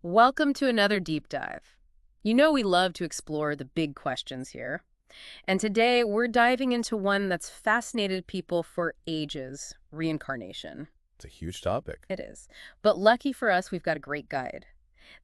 Welcome to another deep dive. You know we love to explore the big questions here. And today we're diving into one that's fascinated people for ages, reincarnation. It's a huge topic. It is. But lucky for us, we've got a great guide.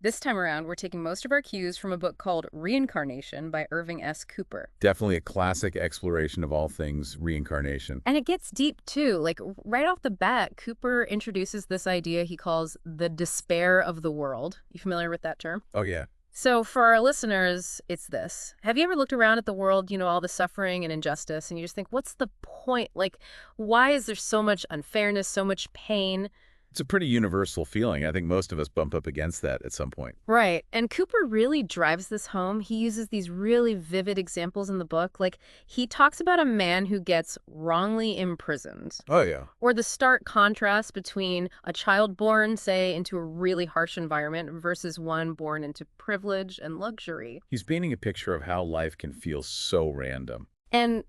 This time around, we're taking most of our cues from a book called Reincarnation by Irving S. Cooper. Definitely a classic exploration of all things reincarnation. And it gets deep too. Like right off the bat, Cooper introduces this idea he calls the despair of the world. You familiar with that term? Oh, yeah. So for our listeners, it's this. Have you ever looked around at the world, all the suffering and injustice, and you just think, what's the point? Like, why is there so much unfairness, so much pain? It's a pretty universal feeling. I think most of us bump up against that at some point. Right. And Cooper really drives this home. He uses these really vivid examples in the book. Like, he talks about a man who gets wrongly imprisoned. Oh, yeah. Or the stark contrast between a child born, say, into a really harsh environment versus one born into privilege and luxury. He's painting a picture of how life can feel so random. And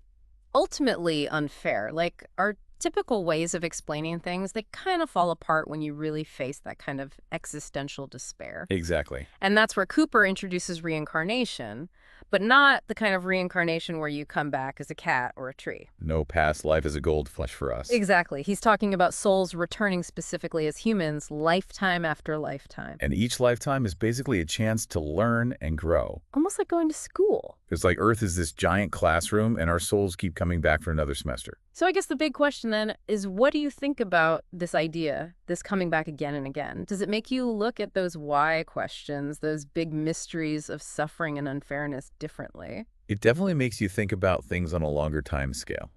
ultimately unfair. Like, our typical ways of explaining things, they kind of fall apart when you really face that kind of existential despair. Exactly. And that's where Cooper introduces reincarnation, but not the kind of reincarnation where you come back as a cat or a tree. No past life as a goldfish for us. Exactly. He's talking about souls returning specifically as humans, lifetime after lifetime. And each lifetime is basically a chance to learn and grow. Almost like going to school. It's like Earth is this giant classroom, and our souls keep coming back for another semester. So I guess the big question then is, what do you think about this idea, this coming back again and again? Does it make you look at those why questions, those big mysteries of suffering and unfairness differently? It definitely makes you think about things on a longer time scale.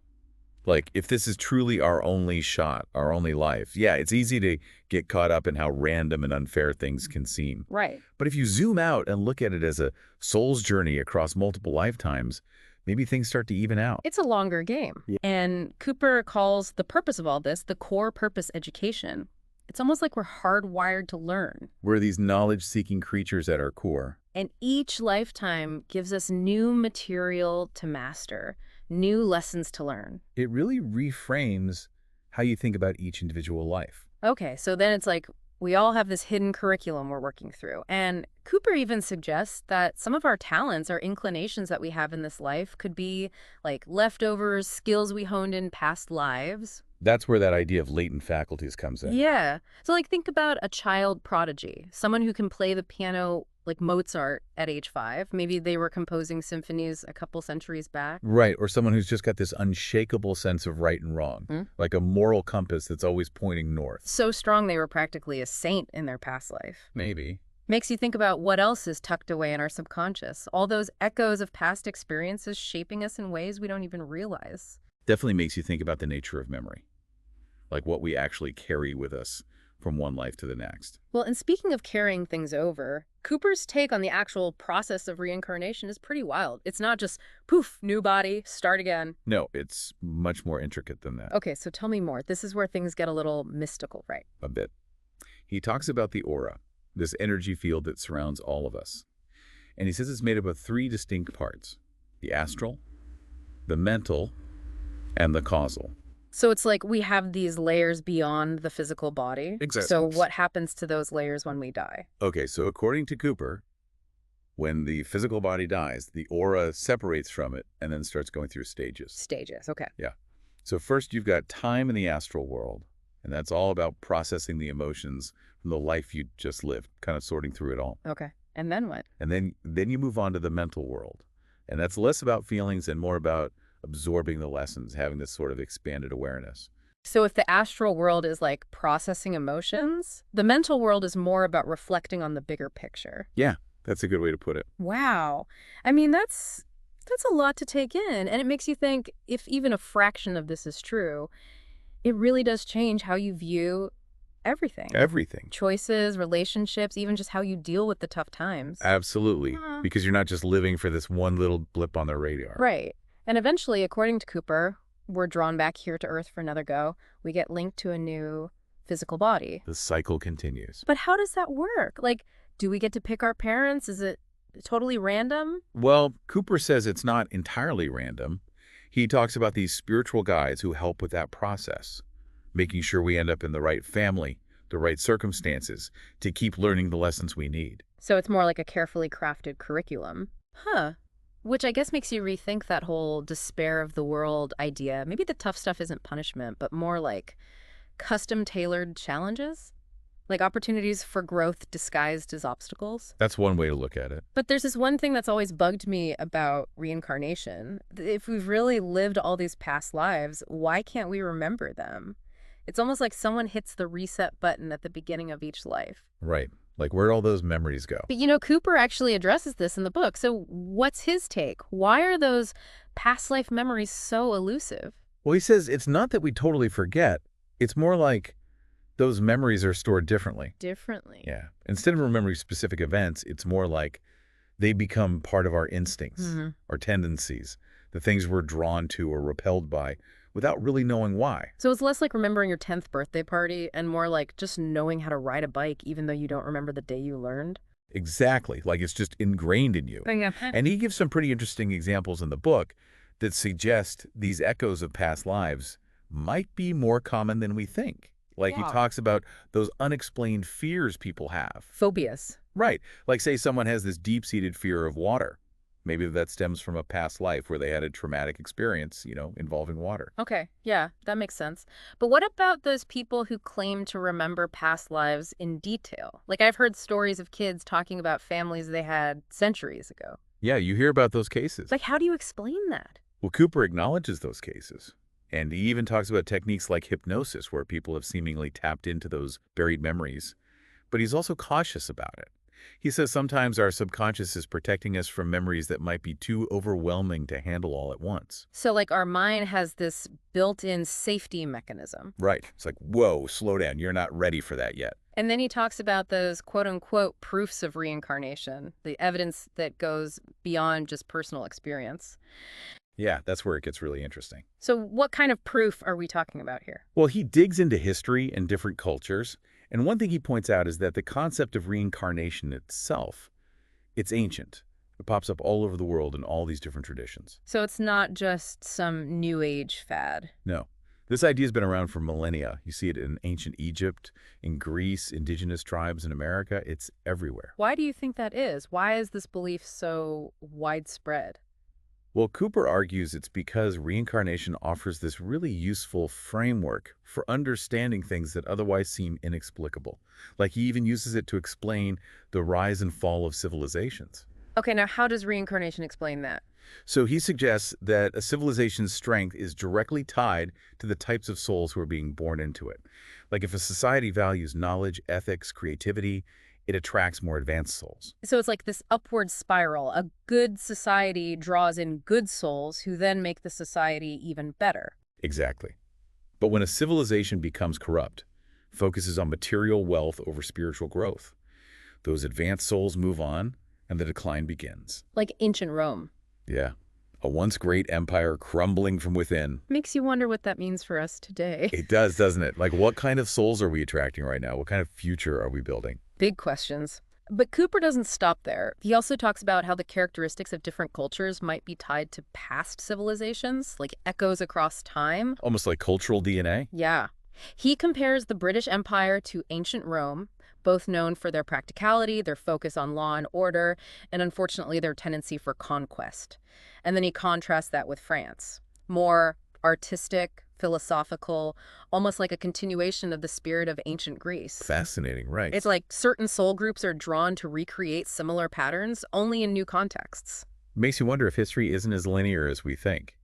Like, if this is truly our only shot, our only life, yeah, it's easy to get caught up in how random and unfair things can seem. Right. But if you zoom out and look at it as a soul's journey across multiple lifetimes, maybe things start to even out. It's a longer game. Yeah. And Cooper calls the purpose of all this the core purpose education. It's almost like we're hardwired to learn. We're these knowledge-seeking creatures at our core. And each lifetime gives us new material to master, new lessons to learn. It really reframes how you think about each individual life. Okay, so then it's like we all have this hidden curriculum we're working through. And Cooper even suggests that some of our talents or inclinations that we have in this life could be like leftovers, skills we honed in past lives. That's where that idea of latent faculties comes in. Yeah. So like think about a child prodigy, someone who can play the piano like Mozart at age 5. Maybe they were composing symphonies a couple centuries back. Right, or someone who's just got this unshakable sense of right and wrong, like a moral compass that's always pointing north. So strong they were practically a saint in their past life. Maybe. Makes you think about what else is tucked away in our subconscious, all those echoes of past experiences shaping us in ways we don't even realize. Definitely makes you think about the nature of memory, like what we actually carry with us from one life to the next. Well, and speaking of carrying things over, Cooper's take on the actual process of reincarnation is pretty wild. It's not just, poof, new body, start again. No, it's much more intricate than that. Okay, so tell me more. This is where things get a little mystical, right? A bit. He talks about the aura, this energy field that surrounds all of us. And he says it's made up of 3 distinct parts: the astral, the mental, and the causal. So it's like we have these layers beyond the physical body. Exactly. So what happens to those layers when we die? Okay, so according to Cooper, when the physical body dies, the aura separates from it and then starts going through stages. Stages, okay. Yeah. So first you've got time in the astral world, and that's all about processing the emotions from the life you just lived, kind of sorting through it all. Okay. And then what? And then you move on to the mental world. And that's less about feelings and more about absorbing the lessons, having this sort of expanded awareness. So if the astral world is like processing emotions, the mental world is more about reflecting on the bigger picture. Yeah, that's a good way to put it. Wow. I mean, that's a lot to take in. And it makes you think, if even a fraction of this is true, it really does change how you view everything. Everything. Choices, relationships, even just how you deal with the tough times. Absolutely. Because you're not just living for this one little blip on the radar. Right. And eventually, according to Cooper, we're drawn back here to Earth for another go. We get linked to a new physical body. The cycle continues. But how does that work? Like, do we get to pick our parents? Is it totally random? Well, Cooper says it's not entirely random. He talks about these spiritual guides who help with that process, making sure we end up in the right family, the right circumstances to keep learning the lessons we need. So it's more like a carefully crafted curriculum. Huh. Which I guess makes you rethink that whole despair of the world idea. Maybe the tough stuff isn't punishment, but more like custom-tailored challenges? Like opportunities for growth disguised as obstacles? That's one way to look at it. But there's this one thing that's always bugged me about reincarnation. If we've really lived all these past lives, why can't we remember them? It's almost like someone hits the reset button at the beginning of each life. Right. Like, where'd all those memories go? But Cooper actually addresses this in the book. So what's his take? Why are those past life memories so elusive? Well, he says it's not that we totally forget. It's more like those memories are stored differently. Differently. Yeah. Instead of remembering specific events, it's more like they become part of our instincts, our tendencies, the things we're drawn to or repelled by without really knowing why. So it's less like remembering your 10th birthday party and more like just knowing how to ride a bike even though you don't remember the day you learned? Exactly. Like it's just ingrained in you. And he gives some pretty interesting examples in the book that suggest these echoes of past lives might be more common than we think. Like he talks about those unexplained fears people have. Phobias. Right. Like say someone has this deep-seated fear of water. Maybe that stems from a past life where they had a traumatic experience, involving water. Okay, yeah, that makes sense. But what about those people who claim to remember past lives in detail? Like I've heard stories of kids talking about families they had centuries ago. Yeah, you hear about those cases. Like how do you explain that? Well, Cooper acknowledges those cases. And he even talks about techniques like hypnosis, where people have seemingly tapped into those buried memories. But he's also cautious about it. He says sometimes our subconscious is protecting us from memories that might be too overwhelming to handle all at once. So like our mind has this built-in safety mechanism. Right. It's like, whoa, slow down. You're not ready for that yet. And then he talks about those quote-unquote proofs of reincarnation, the evidence that goes beyond just personal experience. Yeah, that's where it gets really interesting. So what kind of proof are we talking about here? Well, he digs into history and different cultures. And one thing he points out is that the concept of reincarnation itself, it's ancient. It pops up all over the world in all these different traditions. So it's not just some new age fad. No. This idea has been around for millennia. You see it in ancient Egypt, in Greece, indigenous tribes in America. It's everywhere. Why do you think that is? Why is this belief so widespread? Well, Cooper argues it's because reincarnation offers this really useful framework for understanding things that otherwise seem inexplicable. Like he even uses it to explain the rise and fall of civilizations. Okay, now how does reincarnation explain that? So he suggests that a civilization's strength is directly tied to the types of souls who are being born into it. Like if a society values knowledge, ethics, creativity, it attracts more advanced souls. So it's like this upward spiral. A good society draws in good souls who then make the society even better. Exactly. But when a civilization becomes corrupt, focuses on material wealth over spiritual growth, those advanced souls move on and the decline begins. Like ancient Rome. Yeah. A once great empire crumbling from within. Makes you wonder what that means for us today. It does, doesn't it? Like what kind of souls are we attracting right now? What kind of future are we building? Big questions. But Cooper doesn't stop there. He also talks about how the characteristics of different cultures might be tied to past civilizations, like echoes across time. Almost like cultural DNA? Yeah. He compares the British Empire to ancient Rome, both known for their practicality, their focus on law and order, and unfortunately their tendency for conquest. And then he contrasts that with France. More artistic, philosophical, almost like a continuation of the spirit of ancient Greece. Fascinating, right. It's like certain soul groups are drawn to recreate similar patterns, only in new contexts. Makes you wonder if history isn't as linear as we think.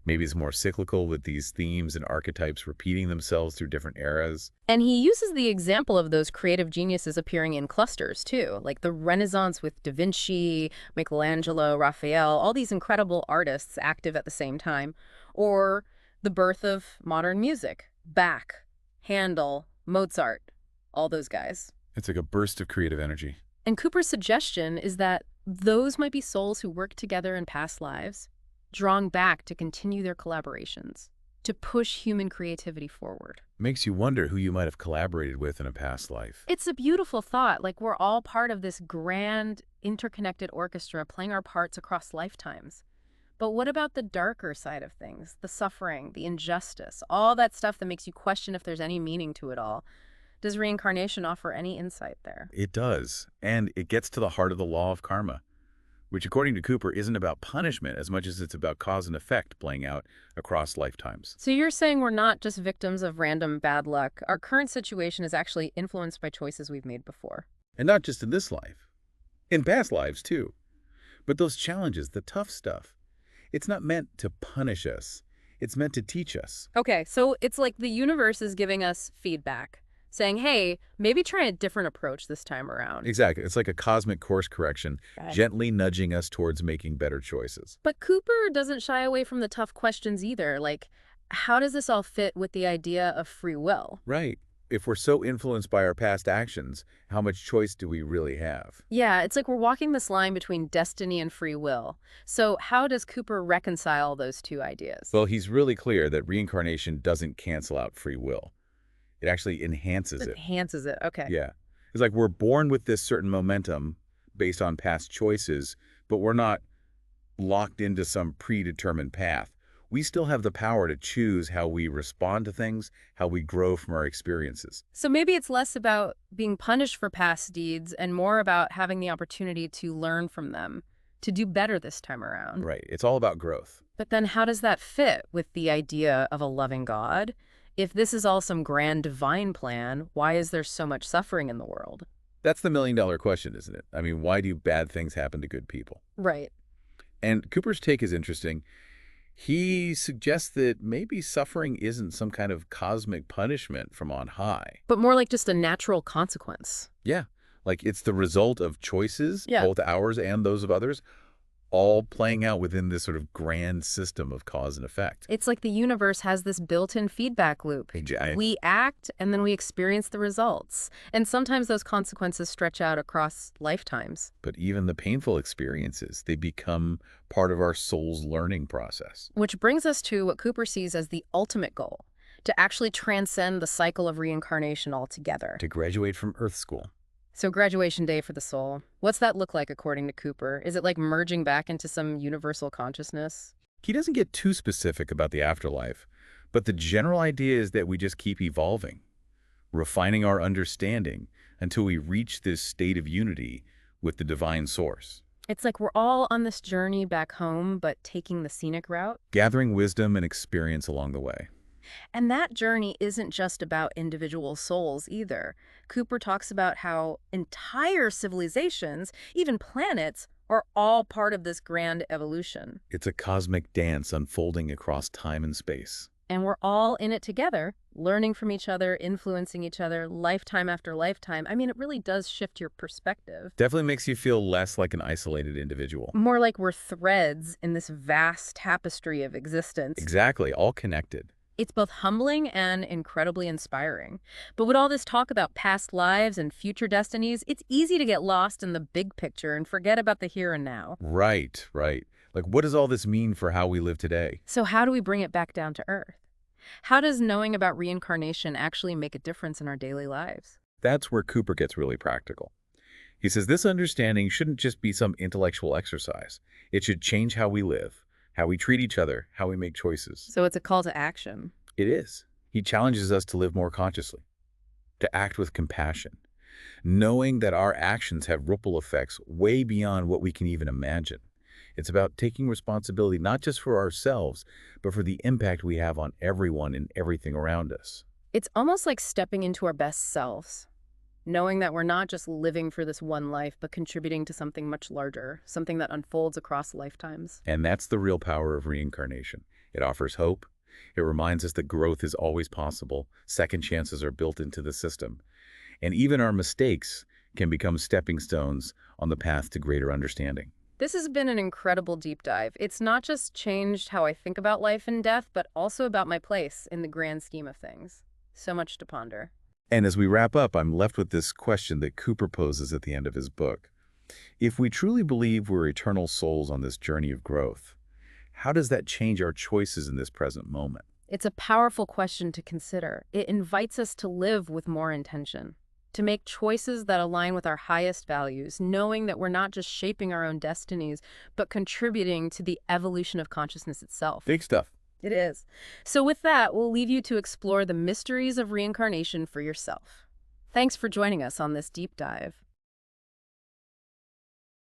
Maybe it's more cyclical with these themes and archetypes repeating themselves through different eras. And he uses the example of those creative geniuses appearing in clusters, too, like the Renaissance with Da Vinci, Michelangelo, Raphael, all these incredible artists active at the same time, or the birth of modern music, Bach, Handel, Mozart, all those guys. It's like a burst of creative energy. And Cooper's suggestion is that those might be souls who worked together in past lives, drawing back to continue their collaborations, to push human creativity forward. Makes you wonder who you might have collaborated with in a past life. It's a beautiful thought, like we're all part of this grand, interconnected orchestra playing our parts across lifetimes. But what about the darker side of things? The suffering, the injustice, all that stuff that makes you question if there's any meaning to it all. Does reincarnation offer any insight there? It does, and it gets to the heart of the law of karma, which according to Cooper isn't about punishment as much as it's about cause and effect playing out across lifetimes. So you're saying we're not just victims of random bad luck. Our current situation is actually influenced by choices we've made before. And not just in this life, in past lives too. But those challenges, the tough stuff, it's not meant to punish us. It's meant to teach us. Okay, so it's like the universe is giving us feedback, saying, hey, maybe try a different approach this time around. Exactly. It's like a cosmic course correction, Okay. gently nudging us towards making better choices. But Cooper doesn't shy away from the tough questions either. Like, how does this all fit with the idea of free will? Right. If we're so influenced by our past actions, how much choice do we really have? Yeah, it's like we're walking this line between destiny and free will. So how does Cooper reconcile those two ideas? Well, he's really clear that reincarnation doesn't cancel out free will. It actually enhances It it. enhances it. Okay. Yeah. It's like we're born with this certain momentum based on past choices, but we're not locked into some predetermined path. We still have the power to choose how we respond to things, how we grow from our experiences. So maybe it's less about being punished for past deeds and more about having the opportunity to learn from them, to do better this time around. Right. It's all about growth. But then how does that fit with the idea of a loving God? If this is all some grand divine plan, why is there so much suffering in the world? That's the million-dollar question, isn't it? I mean, why do bad things happen to good people? Right. And Cooper's take is interesting. He suggests that maybe suffering isn't some kind of cosmic punishment from on high. But more like just a natural consequence. Yeah, like it's the result of choices, Yeah. both ours and those of others, all playing out within this sort of grand system of cause and effect. It's like the universe has this built-in feedback loop. We act, and then we experience the results. And sometimes those consequences stretch out across lifetimes. But even the painful experiences, they become part of our soul's learning process. Which brings us to what Cooper sees as the ultimate goal, to actually transcend the cycle of reincarnation altogether. To graduate from Earth School. So graduation day for the soul. What's that look like according to Cooper? Is it like merging back into some universal consciousness? He doesn't get too specific about the afterlife, but the general idea is that we just keep evolving, refining our understanding until we reach this state of unity with the divine source. It's like we're all on this journey back home, but taking the scenic route. Gathering wisdom and experience along the way. And that journey isn't just about individual souls either. Cooper talks about how entire civilizations, even planets, are all part of this grand evolution. It's a cosmic dance unfolding across time and space. And we're all in it together, learning from each other, influencing each other, lifetime after lifetime. I mean, it really does shift your perspective. Definitely makes you feel less like an isolated individual. More like we're threads in this vast tapestry of existence. Exactly, all connected. It's both humbling and incredibly inspiring. But with all this talk about past lives and future destinies, it's easy to get lost in the big picture and forget about the here and now. Right, right. Like, what does all this mean for how we live today? So how do we bring it back down to earth? How does knowing about reincarnation actually make a difference in our daily lives? That's where Cooper gets really practical. He says this understanding shouldn't just be some intellectual exercise. It should change how we live, how we treat each other, how we make choices. So it's a call to action. It is. He challenges us to live more consciously, to act with compassion, knowing that our actions have ripple effects way beyond what we can even imagine. It's about taking responsibility not just for ourselves, but for the impact we have on everyone and everything around us. It's almost like stepping into our best selves, knowing that we're not just living for this one life, but contributing to something much larger, something that unfolds across lifetimes. And that's the real power of reincarnation. It offers hope. It reminds us that growth is always possible. Second chances are built into the system. And even our mistakes can become stepping stones on the path to greater understanding. This has been an incredible deep dive. It's not just changed how I think about life and death, but also about my place in the grand scheme of things. So much to ponder. And as we wrap up, I'm left with this question that Cooper poses at the end of his book. If we truly believe we're eternal souls on this journey of growth, how does that change our choices in this present moment? It's a powerful question to consider. It invites us to live with more intention, to make choices that align with our highest values, knowing that we're not just shaping our own destinies, but contributing to the evolution of consciousness itself. Big stuff. It is. So with that, we'll leave you to explore the mysteries of reincarnation for yourself. Thanks for joining us on this deep dive.